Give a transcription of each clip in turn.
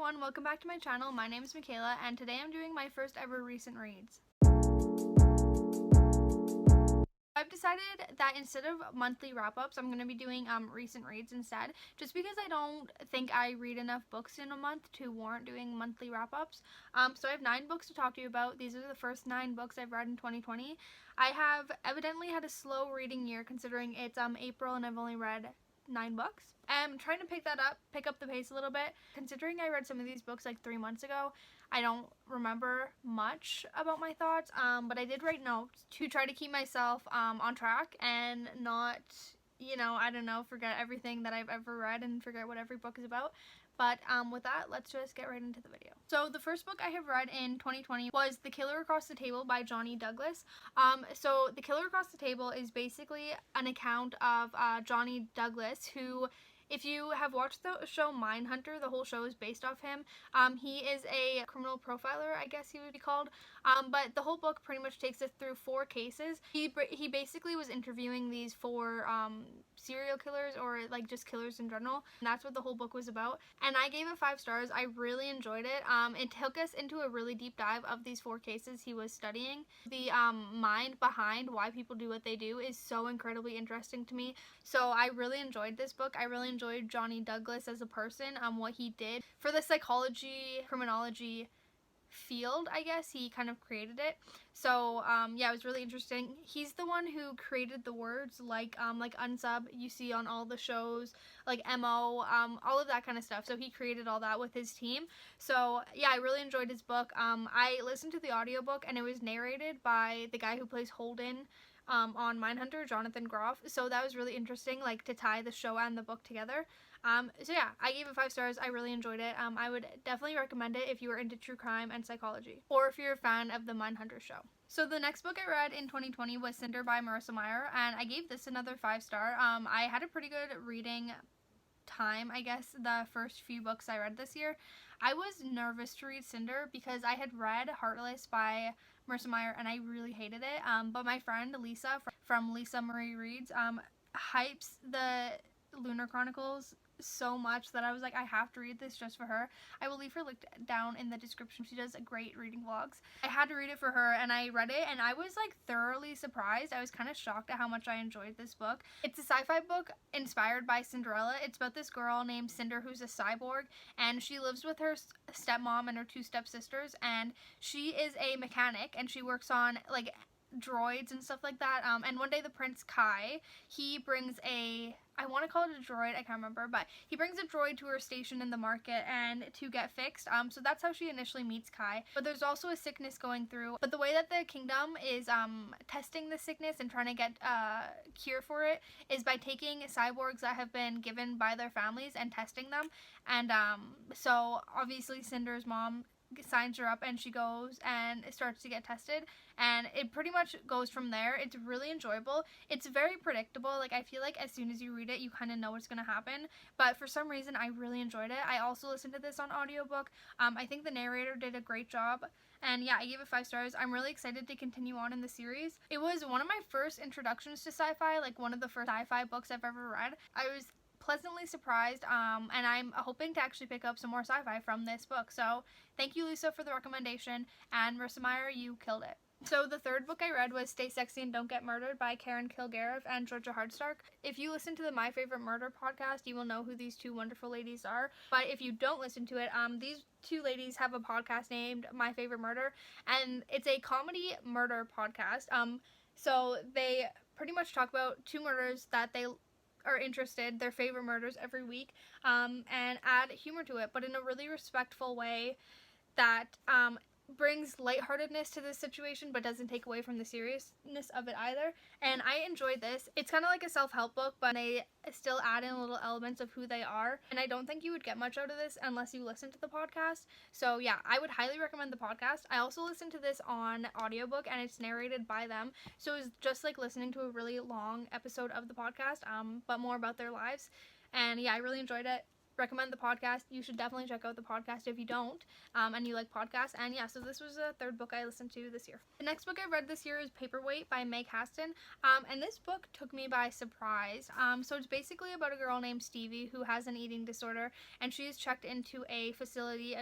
everyone, welcome back to my channel. My name is Michaela and today I'm doing my first ever recent reads. I've decided that instead of monthly wrap-ups, I'm going to be doing recent reads instead, just because I don't think I read enough books in a month to warrant doing monthly wrap-ups. So I have 9 books to talk to you about. These are the first 9 books I've read in 2020. I have evidently had a slow reading year considering it's April and I've only read 9 books. I'm trying to pick up the pace a little bit. Considering I read some of these books like 3 months ago, I don't remember much about my thoughts, but I did write notes to try to keep myself on track and not, forget everything that I've ever read and forget what every book is about. But with that, let's just get right into the video. So the first book I have read in 2020 was The Killer Across the Table by Johnny Douglas. So The Killer Across the Table is basically an account of Johnny Douglas, who, if you have watched the show Mindhunter, the whole show is based off him. He is a criminal profiler, I guess he would be called. But the whole book pretty much takes us through 4 cases. He basically was interviewing these 4 serial killers, or like just killers in general. And that's what the whole book was about. And I gave it 5 stars. I really enjoyed it. It took us into a really deep dive of these 4 cases he was studying. The mind behind why people do what they do is so incredibly interesting to me. So I really enjoyed this book. I really enjoyed Johnny Douglas as a person, what he did for the psychology, criminology field, I guess. He kind of created it. So yeah, it was really interesting. He's the one who created the words like unsub you see on all the shows, like MO, all of that kind of stuff. So he created all that with his team. So yeah, I really enjoyed his book. I listened to the audiobook and it was narrated by the guy who plays Holden on Mindhunter, Jonathan Groff. So that was really interesting, like to tie the show and the book together. So yeah, I gave it 5 stars. I really enjoyed it. I would definitely recommend it if you are into true crime and psychology, or if you're a fan of the Mindhunter show. So the next book I read in 2020 was Cinder by Marissa Meyer, and I gave this another 5 star. I had a pretty good reading time, I guess, the first few books I read this year. I was nervous to read Cinder because I had read Heartless by Marissa Meyer and I really hated it. But my friend Lisa from Lisa Marie Reads hypes the Lunar Chronicles so much that I was like, I have to read this just for her. I will leave her link down in the description. She does great reading vlogs. I had to read it for her and I read it and I was like thoroughly surprised. I was kind of shocked at how much I enjoyed this book. It's a sci-fi book inspired by Cinderella. It's about this girl named Cinder who's a cyborg, and she lives with her stepmom and her 2 stepsisters, and she is a mechanic and she works on like droids and stuff like that. And one day the Prince Kai, he brings I want to call it a droid, I can't remember, but he brings a droid to her station in the market and to get fixed. So that's how she initially meets Kai. But there's also a sickness going through. But the way that the kingdom is testing the sickness and trying to get a cure for it is by taking cyborgs that have been given by their families and testing them. And so obviously Cinder's mom signs her up and she goes and starts to get tested, and it pretty much goes from there. It's really enjoyable. It's very predictable. Like, I feel like as soon as you read it you kind of know what's going to happen, but for some reason I really enjoyed it. I also listened to this on audiobook. I think the narrator did a great job, and yeah, I gave it 5 stars. I'm really excited to continue on in the series. It was one of my first introductions to sci-fi, like one of the first sci-fi books I've ever read. I was pleasantly surprised, and I'm hoping to actually pick up some more sci-fi from this book. So thank you, Lisa, for the recommendation, and Marissa Meyer, you killed it. So the third book I read was Stay Sexy and Don't Get Murdered by Karen Kilgariff and Georgia Hardstark. If you listen to the My Favorite Murder podcast, you will know who these 2 wonderful ladies are. But if you don't listen to it, these 2 ladies have a podcast named My Favorite Murder, and it's a comedy murder podcast. So they pretty much talk about 2 murders that they are interested, their favorite murders every week, and add humor to it, but in a really respectful way that brings lightheartedness to this situation but doesn't take away from the seriousness of it either. And I enjoyed this. It's kind of like a self-help book, but they still add in little elements of who they are, and I don't think you would get much out of this unless you listen to the podcast. So yeah, I would highly recommend the podcast. I also listened to this on audiobook and it's narrated by them, so it was just like listening to a really long episode of the podcast, but more about their lives. And yeah, I really enjoyed it. recommend the podcast. You should definitely check out the podcast if you don't, and you like podcasts. And yeah, so this was the third book I listened to this year. The next book I read this year is Paperweight by Meg Haston, and this book took me by surprise. So it's basically about a girl named Stevie who has an eating disorder, and she is checked into a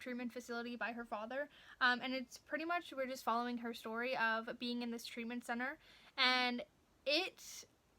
treatment facility by her father, and it's pretty much, we're just following her story of being in this treatment center, and it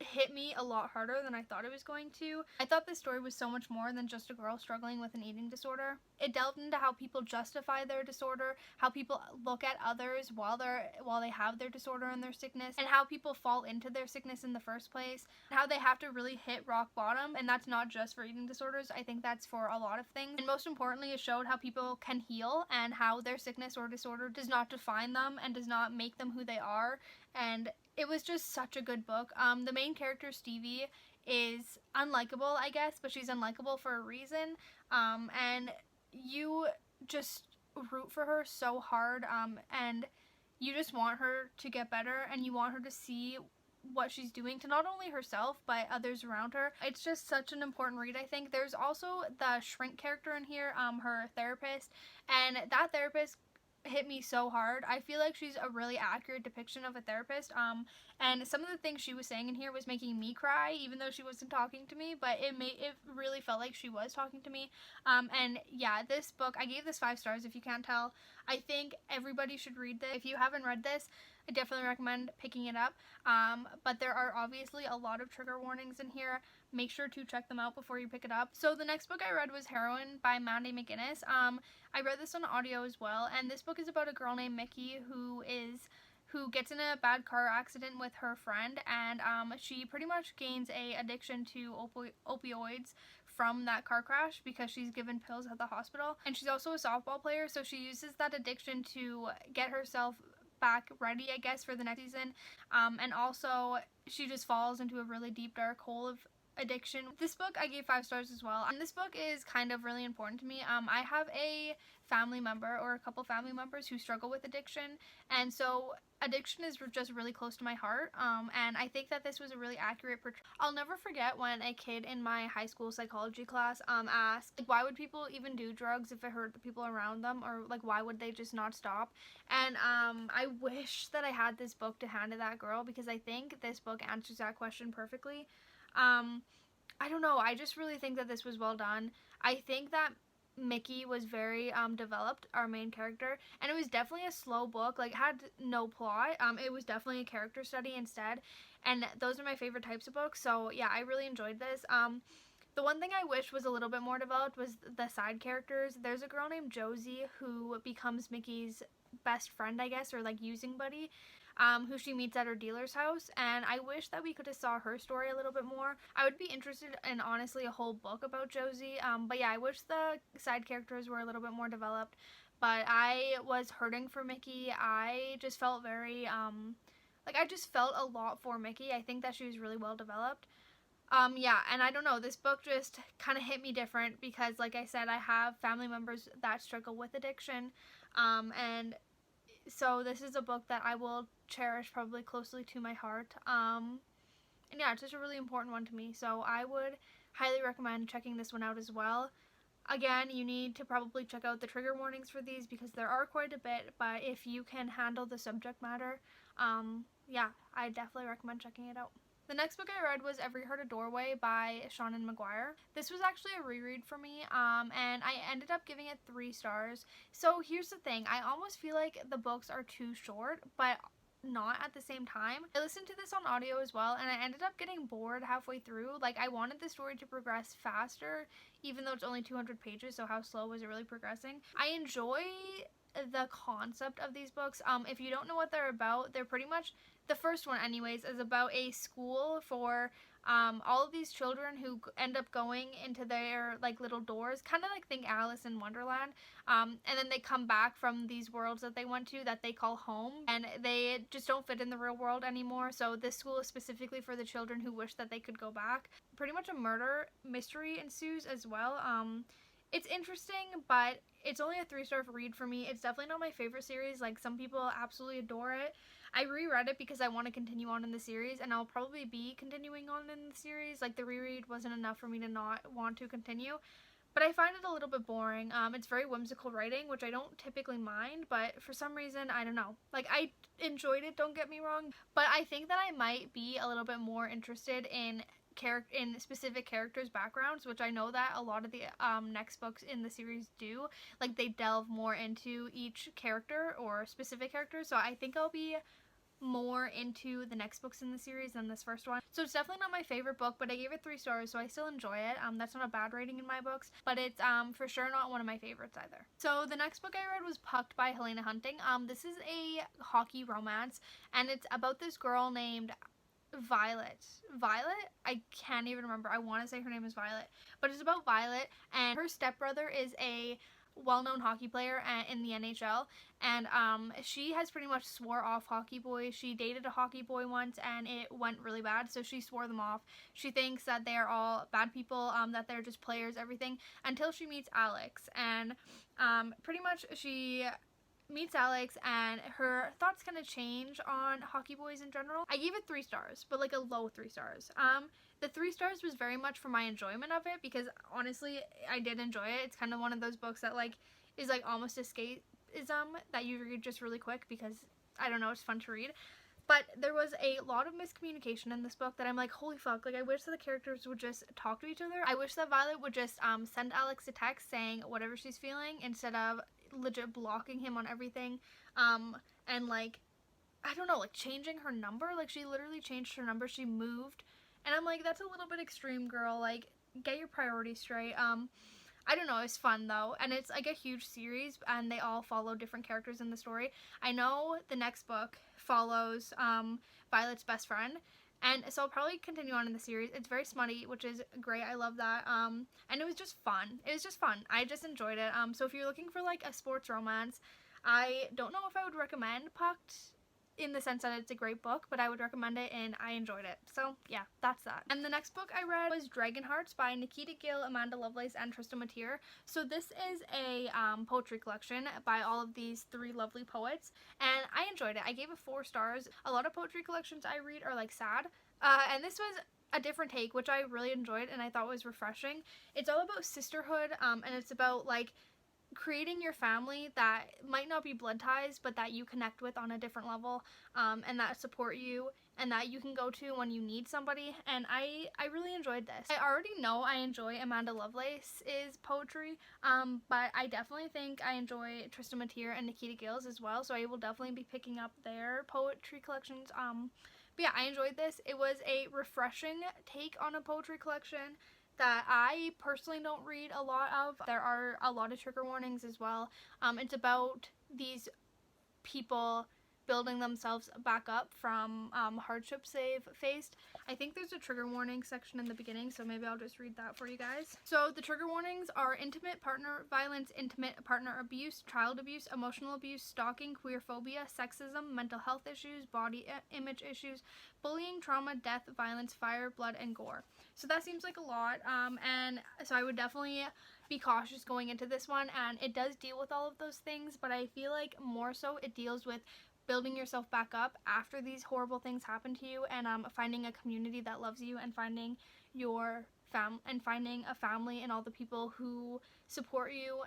hit me a lot harder than I thought it was going to. I thought this story was so much more than just a girl struggling with an eating disorder. It delved into how people justify their disorder, how people look at others while they have their disorder and their sickness, and how people fall into their sickness in the first place, and how they have to really hit rock bottom. And that's not just for eating disorders. I think that's for a lot of things. And most importantly, it showed how people can heal and how their sickness or disorder does not define them and does not make them who they are. And it was just such a good book. The main character, Stevie, is unlikable, I guess, but she's unlikable for a reason. And you just root for her so hard, and you just want her to get better, and you want her to see what she's doing to not only herself but others around her. It's just such an important read, I think. There's also the Shrink character in here, her therapist, and that therapist hit me so hard. I feel like she's a really accurate depiction of a therapist, and some of the things she was saying in here was making me cry, even though she wasn't talking to me, but it really felt like she was talking to me. And yeah, this book, I gave this 5 stars if you can't tell. I think everybody should read this. If you haven't read this, I definitely recommend picking it up, but there are obviously a lot of trigger warnings in here. Make sure to check them out before you pick it up. So the next book I read was Heroine by Mandy McGinnis. I read this on audio as well, and this book is about a girl named Mickey who gets in a bad car accident with her friend, and she pretty much gains a addiction to opioids from that car crash because she's given pills at the hospital. And she's also a softball player, so she uses that addiction to get herself back ready, I guess, for the next season. And also she just falls into a really deep dark hole of addiction. This book I gave 5 stars as well, and this book is kind of really important to me. I have a family member, or a couple family members, who struggle with addiction, and so addiction is just really close to my heart, and I think that this was a really accurate portrayal. I'll never forget when a kid in my high school psychology class asked, like, why would people even do drugs if it hurt the people around them, or like why would they just not stop? And I wish that I had this book to hand to that girl, because I think this book answers that question perfectly. I don't know, I just really think that this was well done. I think that Mickey was very developed, our main character, and it was definitely a slow book. Like, it had no plot. It was definitely a character study instead, and those are my favorite types of books. So yeah, I really enjoyed this. The one thing I wish was a little bit more developed was the side characters. There's a girl named Josie who becomes Mickey's best friend, I guess, or like using buddy, who she meets at her dealer's house, and I wish that we could have saw her story a little bit more. I would be interested in, honestly, a whole book about Josie, but yeah, I wish the side characters were a little bit more developed, but I was hurting for Mickey. I just felt very, I just felt a lot for Mickey. I think that she was really well developed. Yeah, and I don't know, this book just kind of hit me different because, like I said, I have family members that struggle with addiction, and so this is a book that I will cherish probably closely to my heart. And yeah, it's just a really important one to me. So I would highly recommend checking this one out as well. Again, you need to probably check out the trigger warnings for these because there are quite a bit, but if you can handle the subject matter, yeah, I definitely recommend checking it out. The next book I read was Every Heart a Doorway by Seanan McGuire. This was actually a reread for me, and I ended up giving it 3 stars. So here's the thing, I almost feel like the books are too short, but not at the same time. I listened to this on audio as well, and I ended up getting bored halfway through. Like, I wanted the story to progress faster, even though it's only 200 pages, so how slow was it really progressing? I enjoy the concept of these books. If you don't know what they're about, they're pretty much, the first one anyways, is about a school for all of these children who end up going into their like little doors, kind of like think Alice in Wonderland, and then they come back from these worlds that they went to that they call home, and they just don't fit in the real world anymore. So this school is specifically for the children who wish that they could go back. Pretty much a murder mystery ensues as well. It's interesting, but it's only a 3-star read for me. It's definitely not my favorite series. Like, some people absolutely adore it. I reread it because I want to continue on in the series, and I'll probably be continuing on in the series. Like, the reread wasn't enough for me to not want to continue. but I find it a little bit boring. It's very whimsical writing, which I don't typically mind, but for some reason, I don't know. Like, I enjoyed it, don't get me wrong, but I think that I might be a little bit more interested in specific characters' backgrounds, which I know that a lot of the next books in the series do. Like, they delve more into each character or specific characters, so I think I'll be more into the next books in the series than this first one. So it's definitely not my favorite book, but I gave it 3 stars, so I still enjoy it. That's not a bad rating in my books, but it's for sure not one of my favorites either. So the next book I read was Pucked by Helena Hunting. This is a hockey romance, and it's about this girl named Violet. I can't even remember. I want to say her name is Violet, but it's about Violet, and her stepbrother is a well-known hockey player in the NHL, and she has pretty much swore off hockey boys. She dated a hockey boy once, and it went really bad, so she swore them off. She thinks that they are all bad people, that they're just players, everything, until she meets Alex, and pretty much she meets Alex, and her thoughts kind of change on hockey boys in general. I gave it 3 stars, but like a low 3 stars. The 3 stars was very much for my enjoyment of it, because honestly, I did enjoy it. It's kind of one of those books that like is like almost escapism that you read just really quick because, I don't know, it's fun to read. But there was a lot of miscommunication in this book that I'm like, holy fuck, like I wish that the characters would just talk to each other. I wish that Violet would just send Alex a text saying whatever she's feeling instead of legit blocking him on everything, and like, I don't know, like changing her number. Like, she literally changed her number, she moved, and I'm like, that's a little bit extreme, girl. Like, get your priorities straight. I don't know, it's fun though, and it's like a huge series, and they all follow different characters in the story. I know the next book follows Violet's best friend, and so I'll probably continue on in the series. It's very smutty, which is great. I love that. And it was just fun. It was just fun. I just enjoyed it. So if you're looking for like a sports romance, I don't know if I would recommend Pucked in the sense that it's a great book, but I would recommend it, and I enjoyed it. So yeah, that's that. And the next book I read was Dragon Hearts by Nikita Gill, Amanda Lovelace, and Tristan Mateer. So this is a poetry collection by all of these 3 lovely poets, and I enjoyed it. I gave it 4 stars. A lot of poetry collections I read are like sad, and this was a different take, which I really enjoyed and I thought was refreshing. It's all about sisterhood, and it's about like creating your family that might not be blood ties, but that you connect with on a different level, and that support you, and that you can go to when you need somebody, and I really enjoyed this. I already know I enjoy Amanda Lovelace's poetry, but I definitely think I enjoy Tristan Mateer and Nikita Gill's as well, so I will definitely be picking up their poetry collections. But yeah, I enjoyed this. It was a refreshing take on a poetry collection that I personally don't read a lot of. There are a lot of trigger warnings as well. It's about these people building themselves back up from hardships they've faced. I think there's a trigger warning section in the beginning, so maybe I'll just read that for you guys. So the trigger warnings are intimate partner violence, intimate partner abuse, child abuse, emotional abuse, stalking, queerphobia, sexism, mental health issues, body image issues, bullying, trauma, death, violence, fire, blood, and gore. So that seems like a lot, and so I would definitely be cautious going into this one, and it does deal with all of those things, but I feel like more so it deals with building yourself back up after these horrible things happen to you, and finding a community that loves you, and finding your finding a family and all the people who support you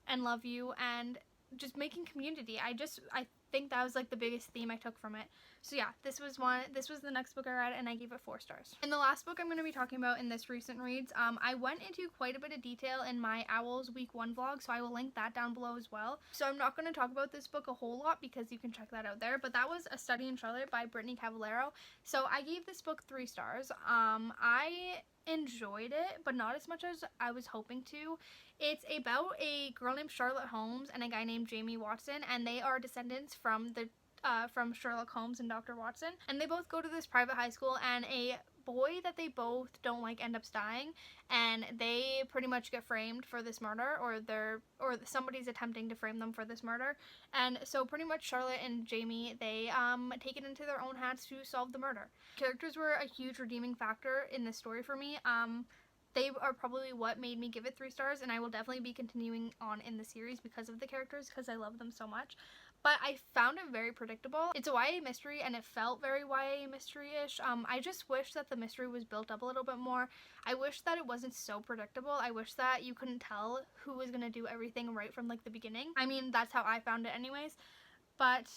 and love you, and just making community. I think that was like the biggest theme I took from it. So yeah, this was the next book I read, and I gave it 4 stars. And the last book I'm going to be talking about in this recent reads, I went into quite a bit of detail in my Owls Week 1 vlog, so I will link that down below as well. So I'm not going to talk about this book a whole lot because you can check that out there, but that was A Study in Charlotte by Brittany Cavallaro. So I gave this book 3 stars. I enjoyed it, but not as much as I was hoping to. It's about a girl named Charlotte Holmes and a guy named Jamie Watson, and they are descendants from Sherlock Holmes and Dr. Watson, and they both go to this private high school, and a boy that they both don't like ends up dying, and they pretty much get framed for this murder, or somebody's attempting to frame them for this murder, and so pretty much Charlotte and Jamie, they take it into their own hands to solve the murder. Characters were a huge redeeming factor in this story for me. They are probably what made me give it 3 stars, and I will definitely be continuing on in the series because of the characters, because I love them so much. but I found it very predictable. It's a YA mystery and it felt very YA mystery-ish. I just wish that the mystery was built up a little bit more. I wish that it wasn't so predictable. I wish that you couldn't tell who was gonna do everything right from like the beginning. I mean, that's how I found it anyways. But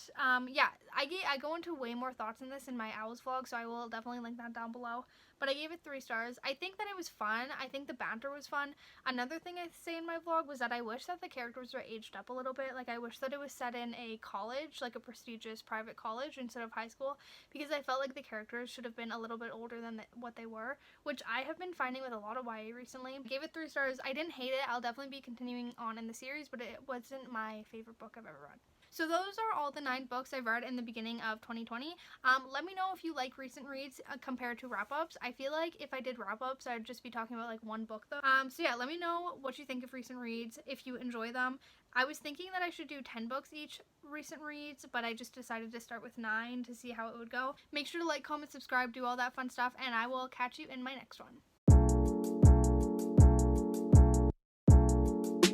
yeah, I go into way more thoughts in this in my Owls vlog, so I will definitely link that down below. But I gave it 3 stars. I think that it was fun. I think the banter was fun. Another thing I say in my vlog was that I wish that the characters were aged up a little bit. Like, I wish that it was set in a college, like a prestigious private college instead of high school, because I felt like the characters should have been a little bit older than what they were, which I have been finding with a lot of YA recently. I gave it 3 stars. I didn't hate it. I'll definitely be continuing on in the series, but it wasn't my favorite book I've ever read. So those are all the 9 books I've read in the beginning of 2020. Let me know if you like recent reads compared to wrap-ups. I feel like if I did wrap-ups, I'd just be talking about like one book though. So yeah, let me know what you think of recent reads, if you enjoy them. I was thinking that I should do 10 books each recent reads, but I just decided to start with 9 to see how it would go. Make sure to like, comment, subscribe, do all that fun stuff, and I will catch you in my next one.